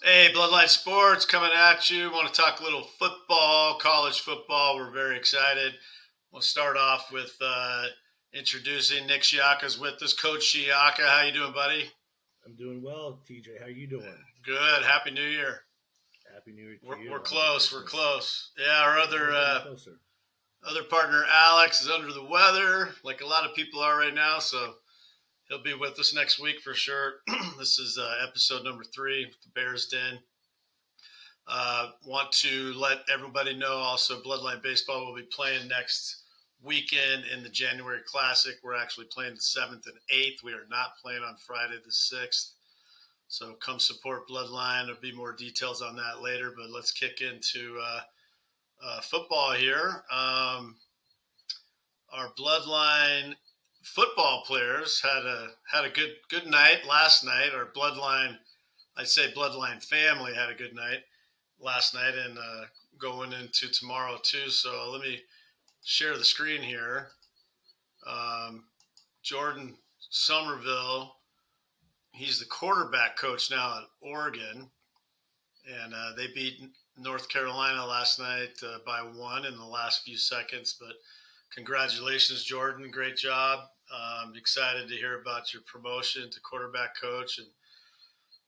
Hey, Bloodline Sports coming at you. Want to talk a little football, college football. We're very excited. We'll start off with introducing Nick Shiaka's with us. Coach Shiaka, how you doing, buddy? I'm doing well, TJ. How you doing? Good. Happy New Year. Happy New Year to We're you. Happy close. We're Christmas. close. Yeah, our Yeah, other we're getting closer. other partner Alex is under the weather, like a lot of people are right now. So he'll be with us next week for sure. This is episode number 3, the Bears Den. Want to let everybody know also Bloodline Baseball will be playing next weekend in the January Classic. We're actually playing the 7th and 8th. We are not playing on Friday the 6th. So come support Bloodline. There'll be more details on that later, but let's kick into football here. Our Bloodline football players had a good night last night. Our Bloodline, I'd say Bloodline family had a good night last night and going into tomorrow too. So let me share the screen here. Jordan Somerville, he's the quarterback coach now at Oregon, and they beat North Carolina last night by 1 in the last few seconds. But congratulations, Jordan! Great job. Excited to hear about your promotion to quarterback coach, and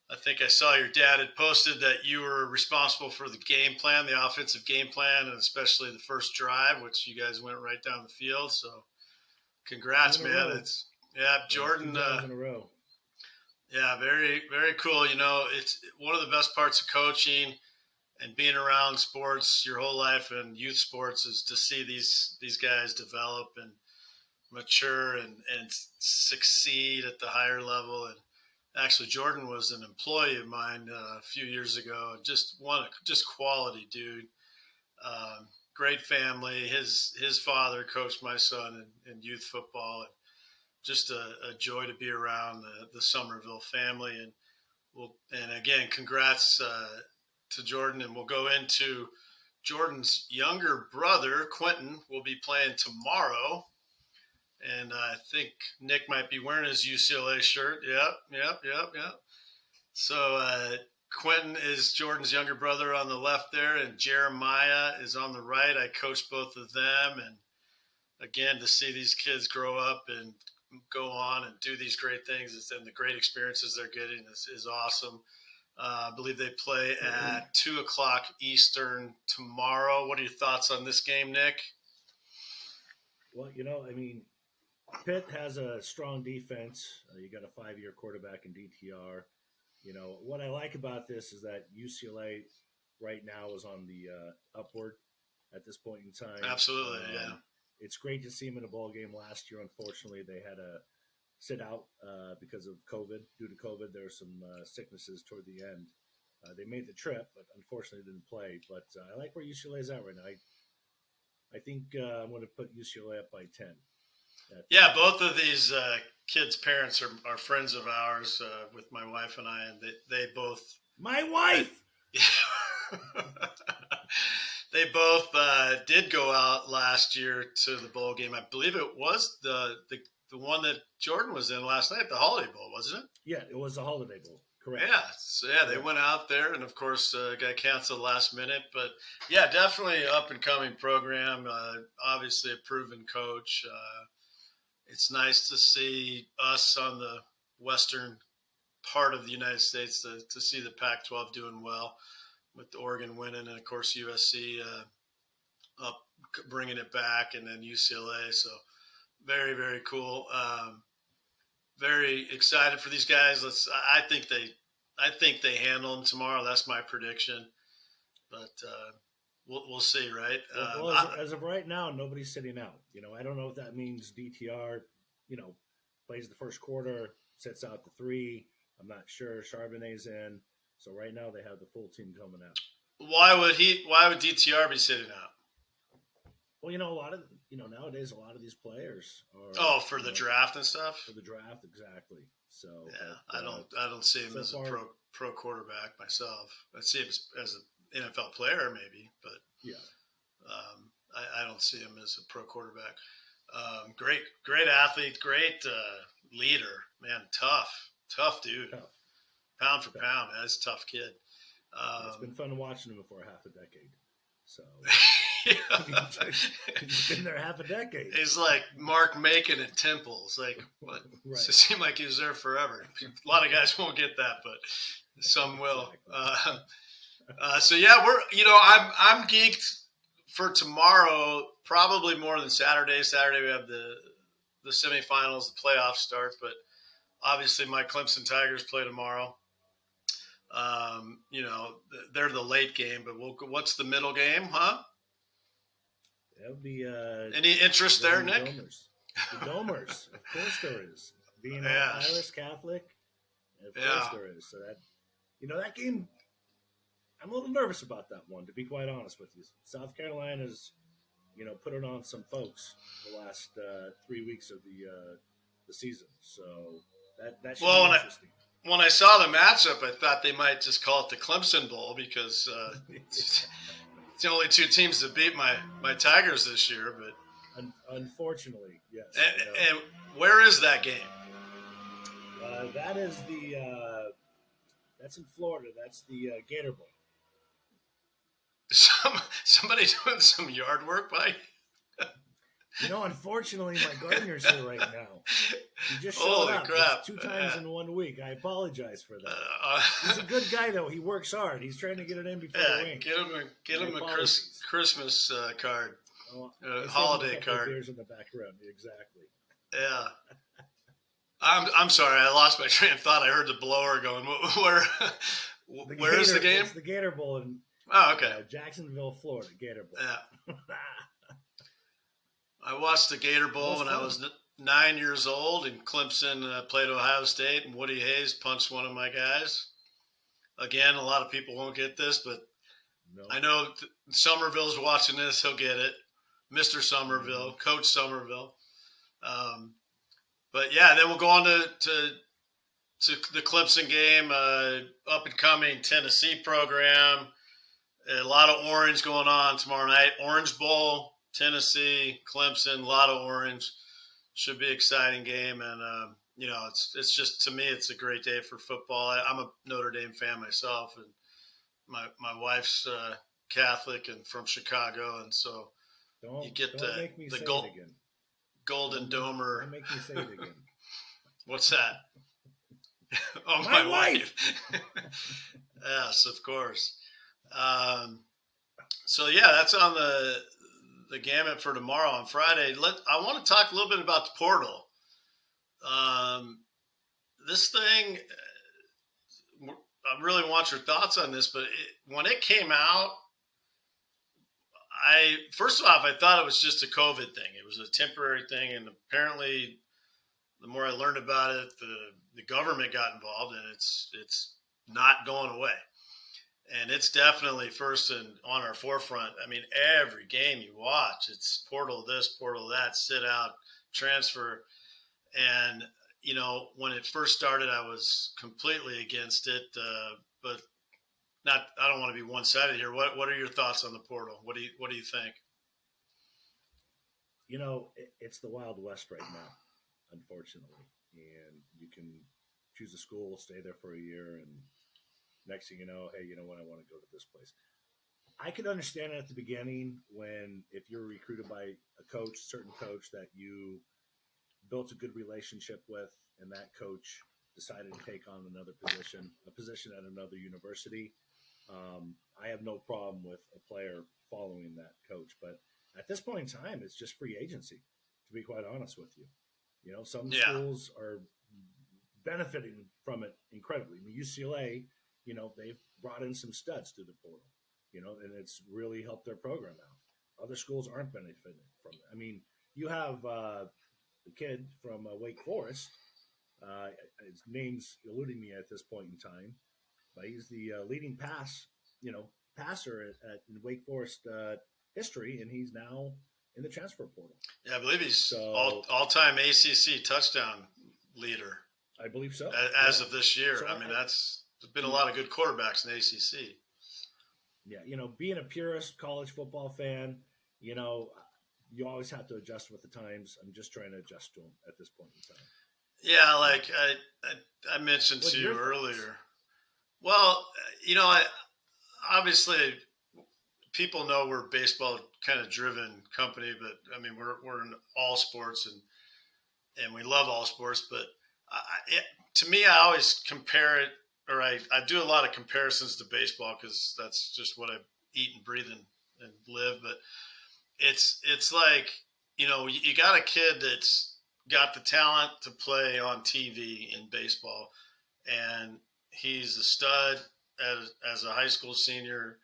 I think I saw your dad had posted that you were responsible for the game plan, the offensive game plan, and especially the first drive, which you guys went right down the field. So, Two congrats, in a man! row. It's Yeah, two Jordan. drives in a row. Yeah, very cool. You know, it's one of the best parts of coaching and being around sports your whole life and youth sports is to see these guys develop and mature and succeed at the higher level. And actually, Jordan was an employee of mine a few years ago. Just quality dude. Great family. His father coached my son in youth football. And just a joy to be around the Somerville family. And again, congrats to Jordan. And we'll go into Jordan's younger brother, Quentin, will be playing tomorrow. And I think Nick might be wearing his UCLA shirt. Yep. So Quentin is Jordan's younger brother on the left there, and Jeramiah is on the right. I coached both of them, and again, to see these kids grow up and go on and do these great things and the great experiences they're getting is awesome. I believe they play at 2 o'clock Eastern tomorrow. What are your thoughts on this game, Nick? Well, I mean, Pitt has a strong defense. You got a 5-year quarterback in DTR. What I like about this is that UCLA right now is on the upward at this point in time. Absolutely, yeah. It's great to see them in a bowl game last year. Unfortunately, they had a sit out because of COVID. Due to COVID, there were some sicknesses toward the end. They made the trip, but unfortunately didn't play. But I like where UCLA is at right now. I think I'm going to put UCLA up by 10. Yeah, both of these kids' parents are friends of ours with my wife and I, and they both. My wife! They both did go out last year to the bowl game. I believe it was the one that Jordan was in last night, the Holiday Bowl, wasn't it? Yeah, it was the Holiday Bowl. Correct. Yeah, so they went out there, and of course, got canceled last minute. But yeah, definitely up and coming program. Obviously, a proven coach. It's nice to see us on the western part of the United States to see the Pac-12 doing well with Oregon winning, and of course USC up bringing it back, and then UCLA. So very cool. Very excited for these guys. I think they handle them tomorrow. That's my prediction, but we'll see, right? As of right now, nobody's sitting out. I don't know if that means DTR, plays the first quarter, sets out the 3. I'm not sure. Charbonnet's in. So right now they have the full team coming out. Why would DTR be sitting out? Well, a lot of nowadays a lot of these players are for the draft and stuff. For the draft, exactly. So yeah, I don't see him as a pro quarterback myself. I see him as an NFL player maybe, but yeah, I don't see him as a pro quarterback. Great athlete, great leader, man. Tough dude. Tough. Pound for pound, that's a tough kid. It's been fun watching him for half a decade. So Yeah. he's been there half a decade. He's like Mark Macon at Temple. It's like, what? Right. It seemed like he was there forever. A lot of guys won't get that, but some will. Exactly. So yeah, I'm geeked for tomorrow, probably more than Saturday. Saturday we have the semifinals, the playoff starts, but obviously my Clemson Tigers play tomorrow. They're the late game, but what's the middle game, huh? That would be Any interest there, the Nick? Domers. The Domers, of course there is. Being Yeah. Irish Catholic, of course there is. So that game, I'm a little nervous about that one, to be quite honest with you. South Carolina's, put it on some folks the last 3 weeks of the season. So that should be interesting. When I saw the matchup, I thought they might just call it the Clemson Bowl because it's the only two teams that beat my Tigers this year. But unfortunately, yes. And where is that game? That is that's in Florida. That's the Gator Bowl. Somebody doing some yard work, buddy? Unfortunately, my gardener's here right now. He just showed Holy up. crap. It's 2 times in 1 week. I apologize for that. He's a good guy, though. He works hard. He's trying to get it in before the rain. Get him a Christmas card, holiday card. Beers in the background, exactly. Yeah. I'm sorry. I lost my train of thought. I heard the blower going. Where is the game? It's the Gator Bowl in Jacksonville, Florida. Gator Bowl. Yeah. I watched the Gator Bowl when I was 9 years old, and Clemson played Ohio State, and Woody Hayes punched one of my guys. Again, a lot of people won't get this, but I know Somerville's watching this. He'll get it. Mr. Somerville, Coach Somerville. But yeah, then we'll go on to the Clemson game, up and coming Tennessee program. A lot of orange going on tomorrow night. Orange Bowl, Tennessee, Clemson, a lot of orange. Should be an exciting game, and it's just, to me, it's a great day for football. I'm a Notre Dame fan myself, and my wife's Catholic and from Chicago, and so you get the Golden Domer. Don't make me say it again. What's that? Oh, my wife. Yes, of course. So yeah, that's on the gamut for tomorrow. On Friday, I want to talk a little bit about the portal. This thing, I really want your thoughts on this, but when it came out, first off, I thought it was just a COVID thing. It was a temporary thing, and apparently, the more I learned about it, the government got involved, and it's not going away. And it's definitely first and on our forefront. I mean, every game you watch, it's portal this, portal that, sit out, transfer. And, when it first started, I was completely against it. But I don't want to be one-sided here. What are your thoughts on the portal? What do you think? It's the Wild West right now, unfortunately. And you can choose a school, stay there for a year, and next thing you know, hey, you know what, I want to go to this place. I could understand it at the beginning if you're recruited by a certain coach that you built a good relationship with, and that coach decided to take on a position at another university. I have no problem with a player following that coach. But at this point in time, it's just free agency, to be quite honest with you. Some schools are benefiting from it incredibly. I mean, UCLA, they've brought in some studs through the portal, and it's really helped their program out. Other schools aren't benefiting from it. I mean, you have the kid from Wake Forest. His name's eluding me at this point in time, but he's the leading passer in Wake Forest history, and he's now in the transfer portal. Yeah, I believe he's all-time ACC touchdown leader. I believe so. As of this year. So there's been a lot of good quarterbacks in the ACC. Yeah, being a purist college football fan, you always have to adjust with the times. I'm just trying to adjust to them at this point in time. Yeah, like I mentioned to you earlier. Well, obviously people know we're a baseball kind of driven company, but I mean we're in all sports and we love all sports. But to me, I always compare it, or I do a lot of comparisons to baseball because that's just what I eat and breathe and live. But it's like you got a kid that's got the talent to play on TV in baseball, and he's a stud as a high school senior.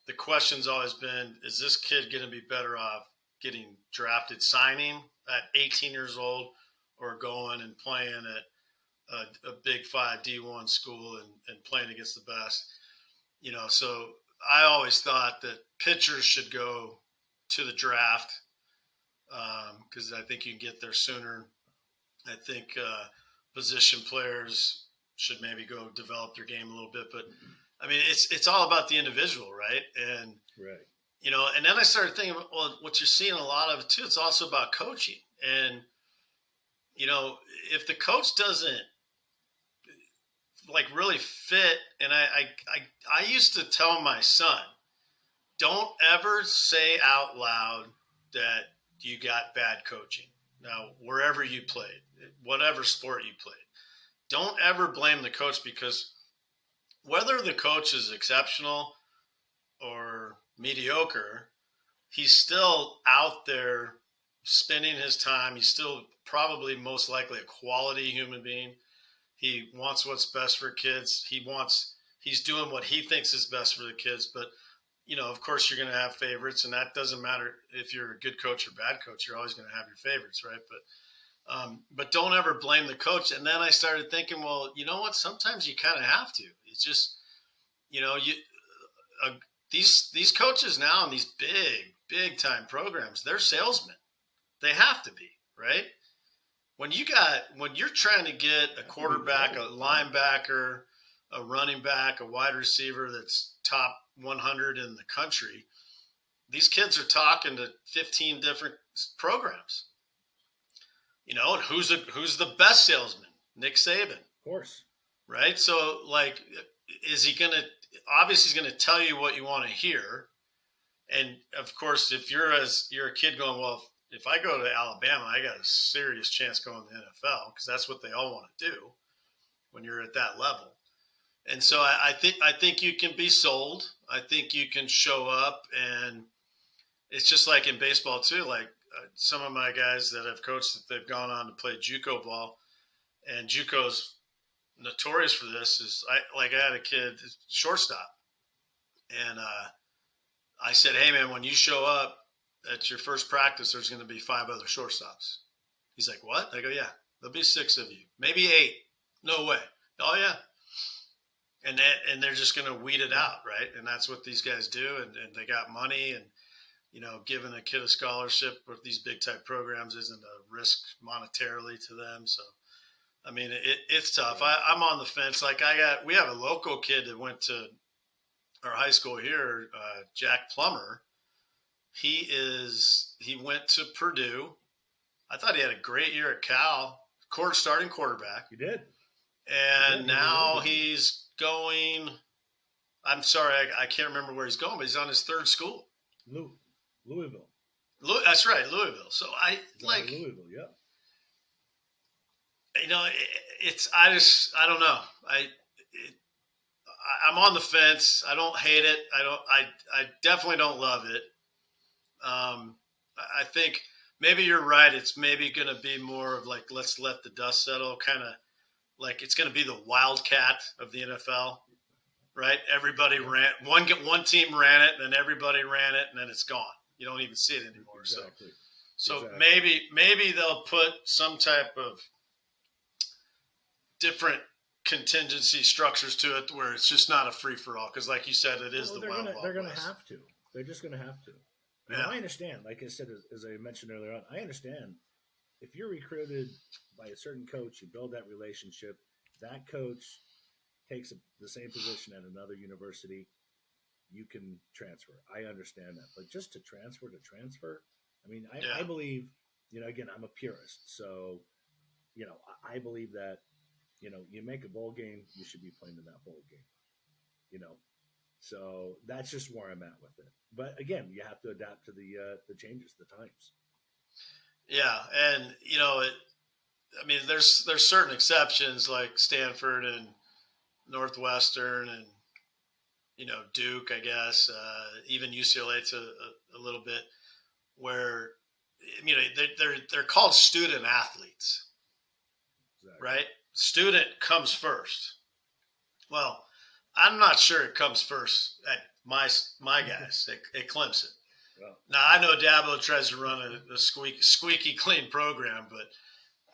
The question's always been, is this kid going to be better off getting drafted, signing at 18 years old, or going and playing at a Big Five D1 school and playing against the best? So I always thought that pitchers should go to the draft because I think you can get there sooner. I think position players should maybe go develop their game a little bit, but I mean, it's all about the individual, right? And Right. and then I started thinking, well, what you're seeing a lot of too, it's also about coaching. And if the coach doesn't like really fit, and I used to tell my son, don't ever say out loud that you got bad coaching. Now, wherever you played, whatever sport you played, don't ever blame the coach, because whether the coach is exceptional or mediocre, he's still out there spending his time. He's still probably most likely a quality human being. He wants what's best for kids. He's doing what he thinks is best for the kids. But, of course you're going to have favorites, and that doesn't matter if you're a good coach or bad coach. You're always going to have your favorites, right? But don't ever blame the coach. And then I started thinking, well, you know what? Sometimes you kind of have to. It's just, uh, these coaches now in these big time programs, they're salesmen. They have to be, right? When you're trying to get a quarterback, a linebacker, a running back, a wide receiver that's top 100 in the country, these kids are talking to 15 different programs. And who's the best salesman? Nick Saban. Of course. Right? So, like, is he going to – obviously he's going to tell you what you want to hear. And, of course, if you're a kid going, well, if I go to Alabama, I got a serious chance going to the NFL, because that's what they all want to do when you're at that level. And so I think you can be sold. I think you can show up, and it's just like in baseball too. Like some of my guys that I've coached, that they've gone on to play JUCO ball, and JUCO's notorious for this. I had a kid, shortstop, and I said, hey man, when you show up at your first practice, there's going to be 5 other shortstops. He's like, what? I go, yeah, there'll be 6 of you, maybe 8. No way. Oh yeah. And they're just going to weed it out, right? And that's what these guys do. And they got money, and giving a kid a scholarship with these big type programs isn't a risk monetarily to them. So, I mean, it's tough. I'm on the fence. Like we have a local kid that went to our high school here, Jack Plummer. He went to Purdue. I thought he had a great year at Cal, starting quarterback. He did. And now he's going. I'm sorry, I can't remember where he's going, but he's on his 3rd school. Louisville. That's right, Louisville. So Louisville, yeah. I don't know. I'm on the fence. I don't hate it. I definitely don't love it. I think maybe you're right. It's maybe going to be more of like, let's let the dust settle, kind of like it's going to be the wildcat of the NFL, right? Everybody ran one team ran it, and then everybody ran it, and then it's gone. You don't even see it anymore. Exactly. So maybe they'll put some type of different contingency structures to it where it's just not a free for all. Because, like you said, it is the wild. They're going to have to. They're just going to have to. Yeah. I understand. Like I said, as I mentioned earlier on, I understand if you're recruited by a certain coach, you build that relationship. That coach takes the same position at another university. You can transfer. I understand that, but just to transfer. I mean, I believe. Again, I'm a purist, so I believe that you make a bowl game, you should be playing in that bowl game. So that's just where I'm at with it. But again, you have to adapt to the changes, the times. Yeah, and I mean, there's certain exceptions like Stanford and Northwestern and Duke, I guess, even UCLA to a little bit, where they're called student athletes, Exactly. right? Student comes first. Well, I'm not sure it comes first at my guys at Clemson. Well, Now I know Dabo tries to run a squeaky clean program, but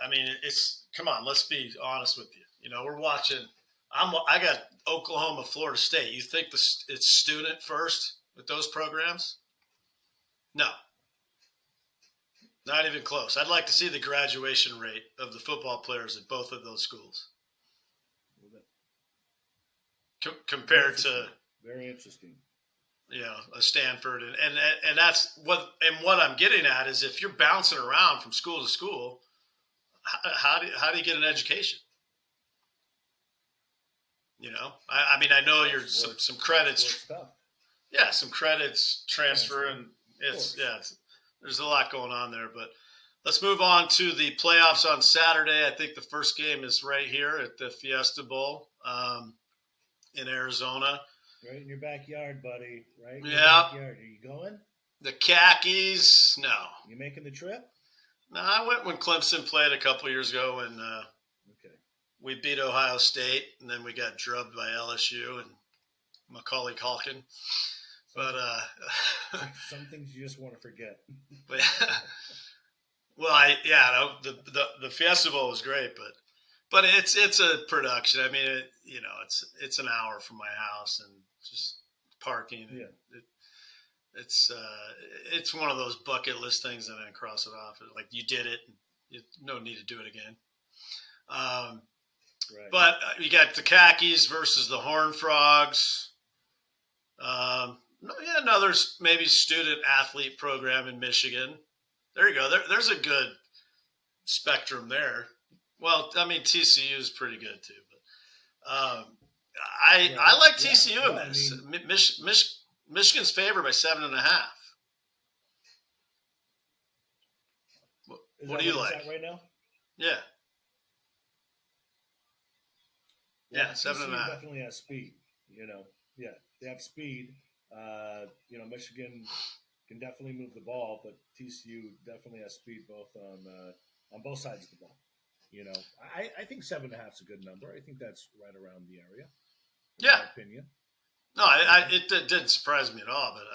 I mean it's come on, let's be honest with you. We're watching. I got Oklahoma, Florida State. You think it's student first with those programs? No, not even close. I'd like to see the graduation rate of the football players at both of those schools compared to very interesting. A Stanford, and that's what I'm getting at is if you're bouncing around from school to school, how do you get an education? I mean, I know you're some credits. Yeah, some credits transfer, and there's a lot going on there. But let's move on to the playoffs on Saturday. I think the first game is right here at the Fiesta Bowl in Arizona. Right in your backyard, buddy. Right in your backyard. Are you going? The Khakis, no. You making the trip? No, I went when Clemson played a couple years ago, and we beat Ohio State, and then we got drubbed by LSU and Macaulay Culkin. But some things you just want to forget. But, the Fiesta Bowl was great, but it's a production. I mean, it's an hour from my house and just parking. Yeah. It's one of those bucket list things, and then cross it off. Like you did it, no need to do it again. Right. But you got the Khakis versus the Horned Frogs. Another maybe student athlete program in Michigan. There you go. There's a good spectrum there. Well, I mean TCU is pretty good too, but I like TCU in this. I mean, Michigan's favored by 7.5. What do you like right now? Yeah. Well, yeah, 7.5. Definitely has speed. Yeah, they have speed. Michigan can definitely move the ball, but TCU definitely has speed both on both sides of the ball. I think 7.5 is a good number. I think that's right around the area. In my opinion. No, it didn't surprise me at all. But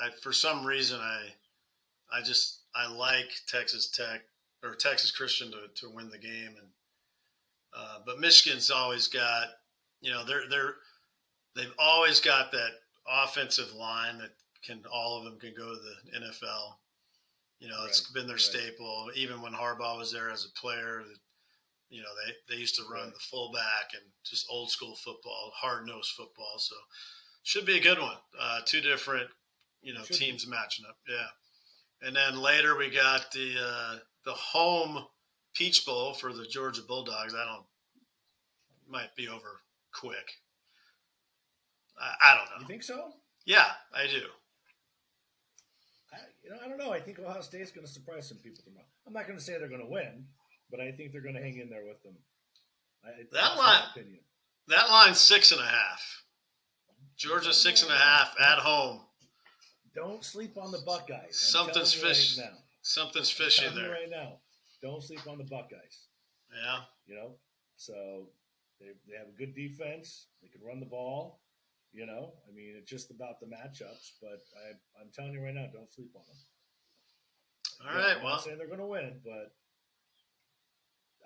I for some reason I like Texas Tech or Texas Christian to win the game, and but Michigan's always got they've always got that offensive line that all of them can go to the NFL. It's been their staple. Even when Harbaugh was there as a player, they used to run the fullback and just old school football, hard nosed football. So should be a good one. Two different teams matching up. Yeah, and then later we got the home Peach Bowl for the Georgia Bulldogs. Might be over quick. I don't know. You think so? Yeah, I do. I don't know. I think Ohio State's going to surprise some people tomorrow. I'm not going to say they're going to win, but I think they're going to hang in there with them. That line's 6.5. Georgia 6.5 at home. Don't sleep on the Buckeyes. Something's fishy. Right now. Something's fishy there right now. Don't sleep on the Buckeyes. Yeah. So they have a good defense. They can run the ball. I mean, it's just about the matchups. But I'm telling you right now, don't sleep on them. All right. I'm not saying they're going to win, but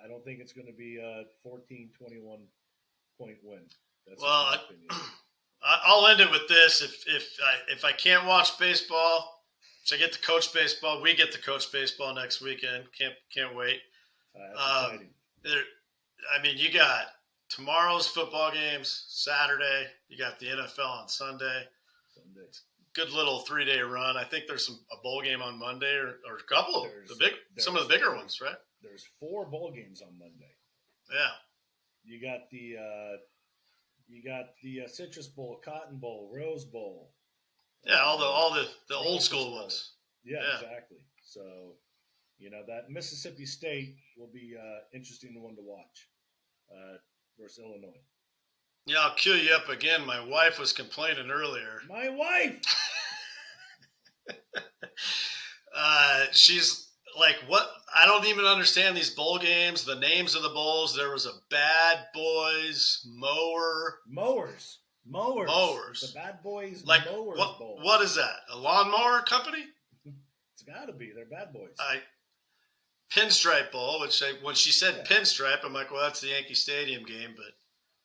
I don't think it's going to be a 14, 21 point win. That's my opinion. I'll end it with this: if I can't watch baseball, so I get to coach baseball. We get to coach baseball next weekend. Can't wait. That's exciting. I mean, you got tomorrow's football games, Saturday. You got the NFL on Sunday. Good little 3-day run. I think there's a bowl game on Monday or a couple of some of the bigger ones, right? There's 4 bowl games on Monday. Yeah. You got the You got the Citrus Bowl, Cotton Bowl, Rose Bowl. Yeah, all the old Tropics school Bowl. ones. Yeah, Yeah. exactly. So, that Mississippi State will be interesting one to watch versus Illinois. Yeah, I'll cue you up again. My wife was complaining earlier. My wife. She's like, what? I don't even understand these bowl games, the names of the bowls. There was a Bad Boys Mowers. The Bad Boys Like, Mowers what, Bowl. what is that? A lawnmower company? It's got to be. They're Bad Boys. Pinstripe Bowl, when she said Yeah. pinstripe, I'm like, well, that's the Yankee Stadium game, but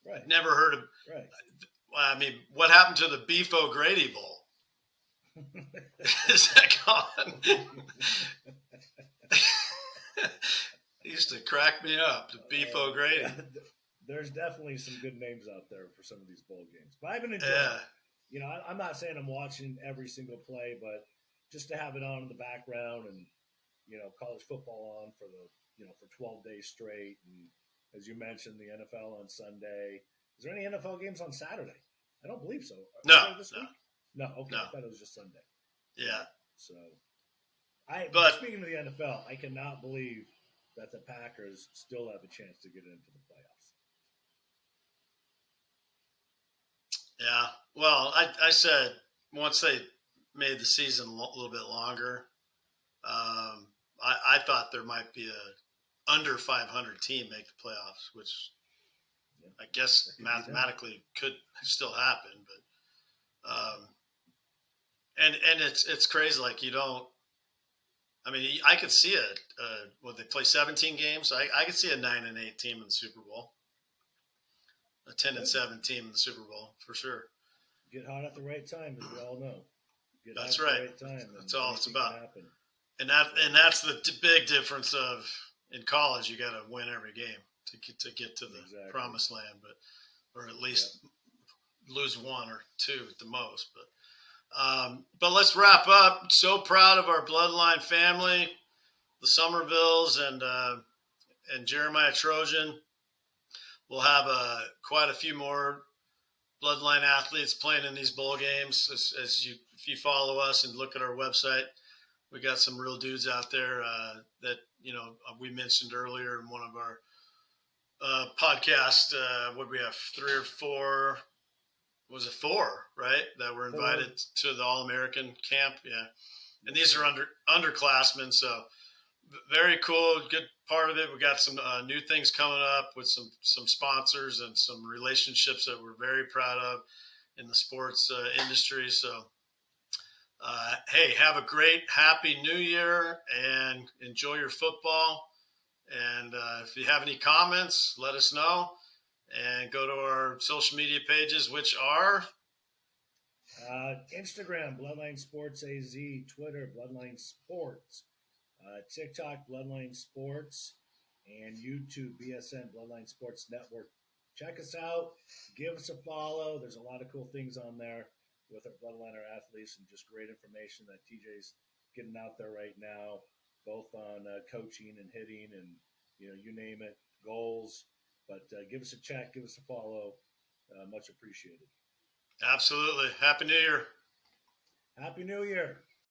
Right. never heard of. Right. I mean, what happened to the Beef O'Grady Bowl? Is that gone? He used to crack me up, the Beef O'Grady. Yeah, there's definitely some good names out there for some of these bowl games. But I've been enjoying it. I'm not saying I'm watching every single play, but just to have it on in the background and, college football on for for 12 days straight. And as you mentioned, the NFL on Sunday. Is there any NFL games on Saturday? I don't believe so. No. This week? No. Okay. No. I thought it was just Sunday. Yeah. So, speaking of the NFL, I cannot believe that the Packers still have a chance to get into the playoffs. Yeah. Well, I said once they made the season a little bit longer, I thought there might be a under 500 team make the playoffs, which I guess mathematically could still happen. But and it's crazy. Like you don't. I mean, I could see it. When they play 17 games, I could see a 9-8 team in the Super Bowl, a 10-7 team in the Super Bowl for sure. Get hot at the right time, as we all know. That's right. At the right time, that's all it's about. Happen. And that's the big difference of in college. You got to win every game to get to the promised land, or at least lose one or two at the most. But let's wrap up. So proud of our Bloodline family, the Somervilles and Jeramiah Trojan. We'll have quite a few more Bloodline athletes playing in these bowl games. If you follow us and look at our website, we got some real dudes out there that we mentioned earlier in one of our podcasts. What do we have? 3 or 4? Was it 4, right? That were invited to the All-American camp. Yeah. And these are underclassmen. So very cool. Good part of it. We got some new things coming up with some sponsors and some relationships that we're very proud of in the sports industry. So, hey, have a great, happy new year and enjoy your football. And if you have any comments, let us know. And go to our social media pages, which are Instagram, Bloodline Sports AZ, Twitter, Bloodline Sports, TikTok, Bloodline Sports, and YouTube, BSN, Bloodline Sports Network. Check us out. Give us a follow. There's a lot of cool things on there with our Bloodline, our athletes, and just great information that TJ's getting out there right now, both on coaching and hitting and, you name it, goals. But give us a check, give us a follow. Much appreciated. Absolutely. Happy New Year. Happy New Year.